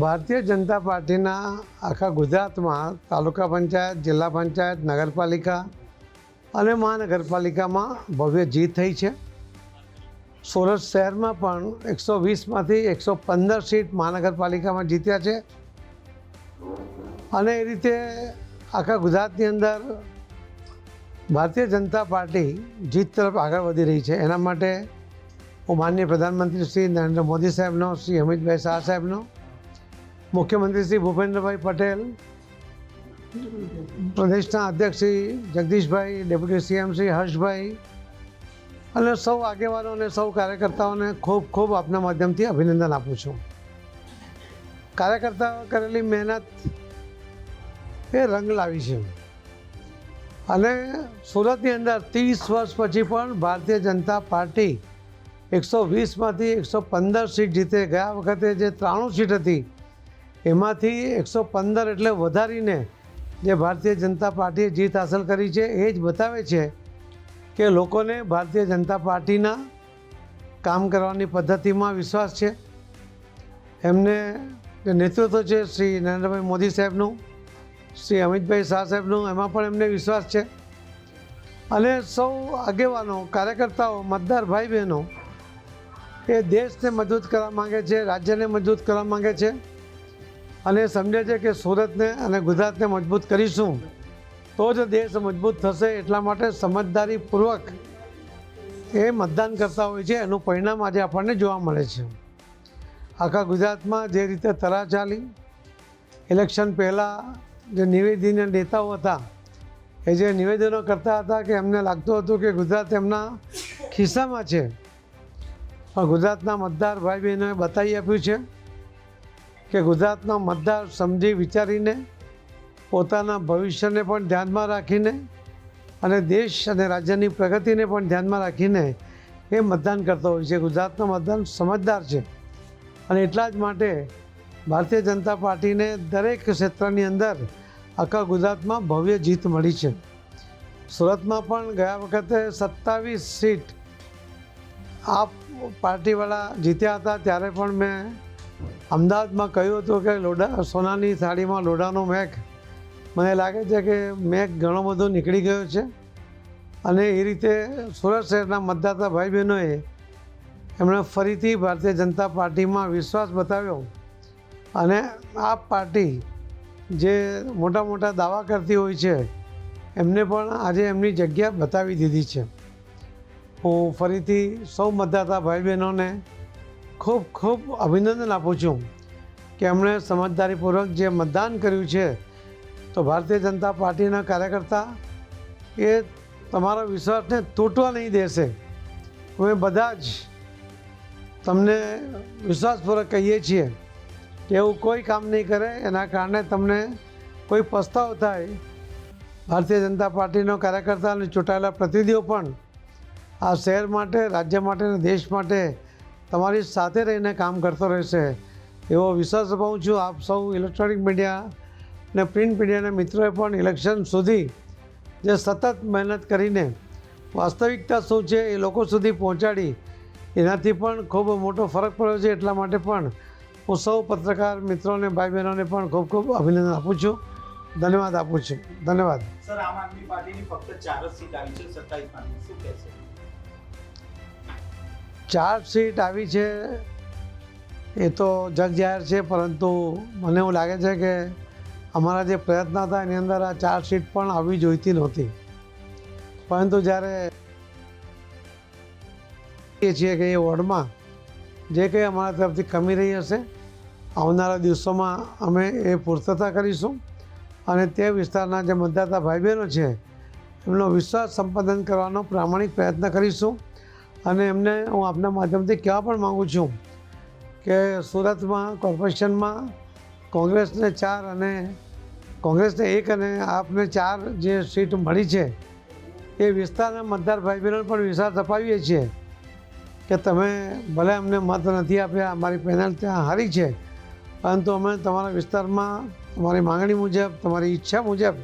ભારતીય જનતા પાર્ટીના આખા ગુજરાતમાં તાલુકા પંચાયત, જિલ્લા પંચાયત, નગરપાલિકા અને મહાનગરપાલિકામાં ભવ્ય જીત થઈ છે. સુરત શહેરમાં પણ 120માંથી 115 સીટ મહાનગરપાલિકામાં જીત્યા છે અને એ રીતે આખા ગુજરાતની અંદર ભારતીય જનતા પાર્ટી જીત તરફ આગળ વધી રહી છે. એના માટે હું માનનીય પ્રધાનમંત્રી શ્રી નરેન્દ્ર મોદી સાહેબનો, શ્રી અમિતભાઈ શાહ સાહેબનો, મુખ્યમંત્રી શ્રી ભૂપેન્દ્રભાઈ પટેલ, પ્રદેશના અધ્યક્ષ શ્રી જગદીશભાઈ, ડેપ્યુટી સીએમ શ્રી હર્ષભાઈ અને સૌ આગેવાનો અને સૌ કાર્યકર્તાઓને ખૂબ ખૂબ આપના માધ્યમથી અભિનંદન આપું છું. કાર્યકર્તાઓ કરેલી મહેનત એ રંગ લાવી છે અને સુરતની અંદર 30 વર્ષ પછી પણ ભારતીય જનતા પાર્ટી 120માંથી 115 સીટ જીતે. ગયા વખતે જે 93 સીટ હતી એમાંથી 115 એટલે વધારીને જે ભારતીય જનતા પાર્ટીએ જીત હાંસલ કરી છે એ જ બતાવે છે કે લોકોને ભારતીય જનતા પાર્ટીના કામ કરવાની પદ્ધતિમાં વિશ્વાસ છે. એમને જે નેતૃત્વ છે શ્રી નરેન્દ્રભાઈ મોદી સાહેબનું, શ્રી અમિતભાઈ શાહ સાહેબનું, એમાં પણ એમને વિશ્વાસ છે અને સૌ આગેવાનો, કાર્યકર્તાઓ, મતદાર ભાઈ બહેનો એ દેશને મજબૂત કરવા માગે છે, રાજ્યને મજબૂત કરવા માગે છે અને સમજે છે કે સુરતને અને ગુજરાતને મજબૂત કરીશું તો જ દેશ મજબૂત થશે. એટલા માટે સમજદારીપૂર્વક એ મતદાન કરતા હોય છે. એનું પરિણામ આજે આપણને જોવા મળે છે. આખા ગુજરાતમાં જે રીતે તરાહ ચાલી, ઇલેક્શન પહેલાં જે નિવેદનીય નેતાઓ હતા એ જે નિવેદનો કરતા હતા કે એમને લાગતું હતું કે ગુજરાત એમના ખિસ્સામાં છે, પણ ગુજરાતના મતદાર ભાઈ બહેનોએ બતાવી આપ્યું છે કે ગુજરાતનો મતદાર સમજી વિચારીને પોતાના ભવિષ્યને પણ ધ્યાનમાં રાખીને અને દેશ અને રાજ્યની પ્રગતિને પણ ધ્યાનમાં રાખીને એ મતદાન કરતો હોય છે. ગુજરાતનો મતદાન સમજદાર છે અને એટલા જ માટે ભારતીય જનતા પાર્ટીને દરેક ક્ષેત્રની અંદર આખા ગુજરાતમાં ભવ્ય જીત મળી છે. સુરતમાં પણ ગયા વખતે 27 સીટ આપ પાર્ટીવાળા જીત્યા હતા. ત્યારે પણ મેં અમદાવાદમાં કહ્યું હતું કે સોનાની થાળીમાં લોઢાનો મેઘ, મને લાગે છે કે મેઘ ઘણો બધો નીકળી ગયો છે અને એ રીતે સુરત શહેરના મતદાતા ભાઈ બહેનોએ એમણે ફરીથી ભારતીય જનતા પાર્ટીમાં વિશ્વાસ બતાવ્યો અને આ પાર્ટી જે મોટા મોટા દાવા કરતી હોય છે એમને પણ આજે એમની જગ્યા બતાવી દીધી છે. હું ફરીથી સૌ મતદાતા ભાઈ બહેનોને ખૂબ ખૂબ અભિનંદન આપું છું કે એમણે સમજદારીપૂર્વક જે મતદાન કર્યું છે. તો ભારતીય જનતા પાર્ટીના કાર્યકર્તા એ તમારા વિશ્વાસને તૂટવા નહીં દેશે. અમે બધા જ તમને વિશ્વાસપૂર્વક કહીએ છીએ કે એવું કોઈ કામ નહીં કરે એના કારણે તમને કોઈ પસ્તાવો થાય. ભારતીય જનતા પાર્ટીનો કાર્યકર્તા અને ચૂંટાયેલા પ્રતિનિધિઓ પણ આ શહેર માટે, રાજ્ય માટે અને દેશ માટે તમારી સાથે રહીને કામ કરતો રહેશે એવો વિશ્વાસ અપાવું છું. આપ સૌ ઇલેક્ટ્રોનિક મીડિયા અને પ્રિન્ટ મીડિયાના મિત્રોએ પણ ઇલેક્શન સુધી જે સતત મહેનત કરીને વાસ્તવિકતા શું છે એ લોકો સુધી પહોંચાડી, એનાથી પણ ખૂબ મોટો ફરક પડ્યો છે. એટલા માટે પણ હું સૌ પત્રકાર મિત્રોને, ભાઈ બહેનોને પણ ખૂબ ખૂબ અભિનંદન આપું છું, ધન્યવાદ આપું છું. ધન્યવાદ. સર, આમ આદમી પાર્ટીની ફક્ત 4 જ સીટ આવી છે 27માંથી, શું કહેશે? 4 સીટ આવી છે એ તો જગ જાહેર છે, પરંતુ મને એવું લાગે છે કે અમારા જે પ્રયત્ન હતા એની અંદર આ 4 સીટ પણ આવવી જોઈતી નહોતી. પરંતુ જ્યારે છીએ કે એ વોર્ડમાં જે કંઈ અમારા તરફથી કમી રહી હશે આવનારા દિવસોમાં અમે એ પૂર્તતા કરીશું અને તે વિસ્તારના જે મતદાતા ભાઈ બહેનો છે એમનો વિશ્વાસ સંપાદન કરવાનો પ્રામાણિક પ્રયત્ન કરીશું. અને એમને હું આપના માધ્યમથી કહેવા પણ માગું છું કે સુરતમાં કોર્પોરેશનમાં કોંગ્રેસને 4 અને કોંગ્રેસને 1 અને આપને 4 જે સીટ મળી છે એ વિસ્તારના મતદાર ભાઈ બહેનોને પણ વિશ્વાસ અપાવીએ છીએ કે તમે ભલે અમને મત નથી આપ્યા, અમારી પેનલ ત્યાં હારી છે, પરંતુ અમે તમારા વિસ્તારમાં તમારી માંગણી મુજબ, તમારી ઈચ્છા મુજબ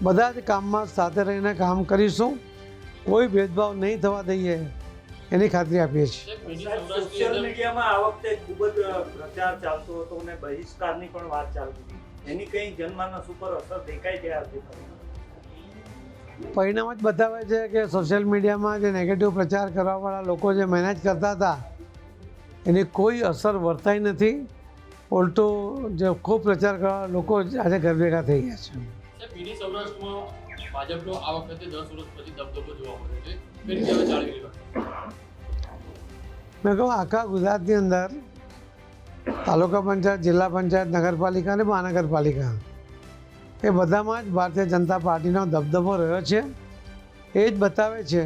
બધા જ કામમાં સાથે રહીને કામ કરીશું. કોઈ ભેદભાવ નહીં થવા દઈએ એની ખાતરી આપીએ છીએ. સાહેબ, મિની સાહેબ, સૌરાષ્ટ્રની સોશિયલ અંદર મીડિયામાં આ વખતે ખૂબ જ પ્રચાર ચાલતો હતો અને બહિષ્કારની પણ વાત ચાલતી હતી. એની કઈ જનમાનસ ઉપર અસર દેખાય છે આ પરિણામ જ બતાવે છે કે સોશિયલ મીડિયામાં જે નેગેટિવ પ્રચાર કરવાવાળા લોકો જે મહેનત કરતા હતા એની કોઈ અસર વર્તાઈ નથી. ઉલટો જે ખૂબ પ્રચાર કરવા લોકો આજે ઘર ભેગા થઈ ગયા છે. સાહેબ, મિની સૌરાષ્ટ્રમાં ભાજપનો આ વખતે 10 વર્ષ પછી દબદબો જોવા મળ્યો છે. કઈ રીતે હવે જાળવી લેવા? મેં કહું આખા ગુજરાતની અંદર તાલુકા પંચાયત, જિલ્લા પંચાયત, નગરપાલિકા અને મહાનગરપાલિકા એ બધામાં જ ભારતીય જનતા પાર્ટીનો દબદબો રહ્યો છે. એ જ બતાવે છે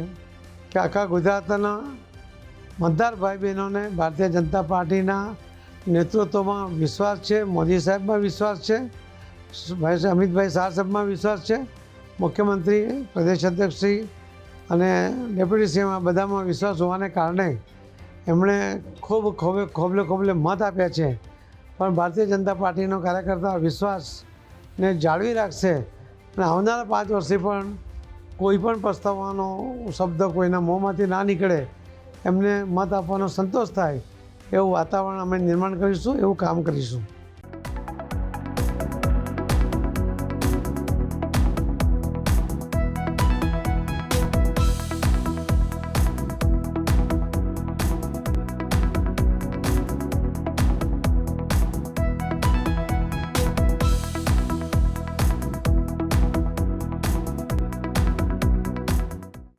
કે આખા ગુજરાતના મતદાર ભાઈ બહેનોને ભારતીય જનતા પાર્ટીના નેતૃત્વમાં વિશ્વાસ છે, મોદી સાહેબમાં વિશ્વાસ છે, ભાઈ અમિતભાઈ શાહ સાહેબમાં વિશ્વાસ છે, મુખ્યમંત્રી, પ્રદેશ અધ્યક્ષશ્રી અને ડેપ્યુટી સીએમ બધામાં વિશ્વાસ હોવાને કારણે એમણે ખૂબ ખોબલે મત આપ્યા છે. પણ ભારતીય જનતા પાર્ટીનો કાર્યકર્તા વિશ્વાસને જાળવી રાખશે અને આવનારા 5 વર્ષે પણ કોઈ પણ પસ્તાવાનો શબ્દ કોઈના મોંમાંથી ના નીકળે, એમને મત આપવાનો સંતોષ થાય એવું વાતાવરણ અમે નિર્માણ કરીશું, એવું કામ કરીશું.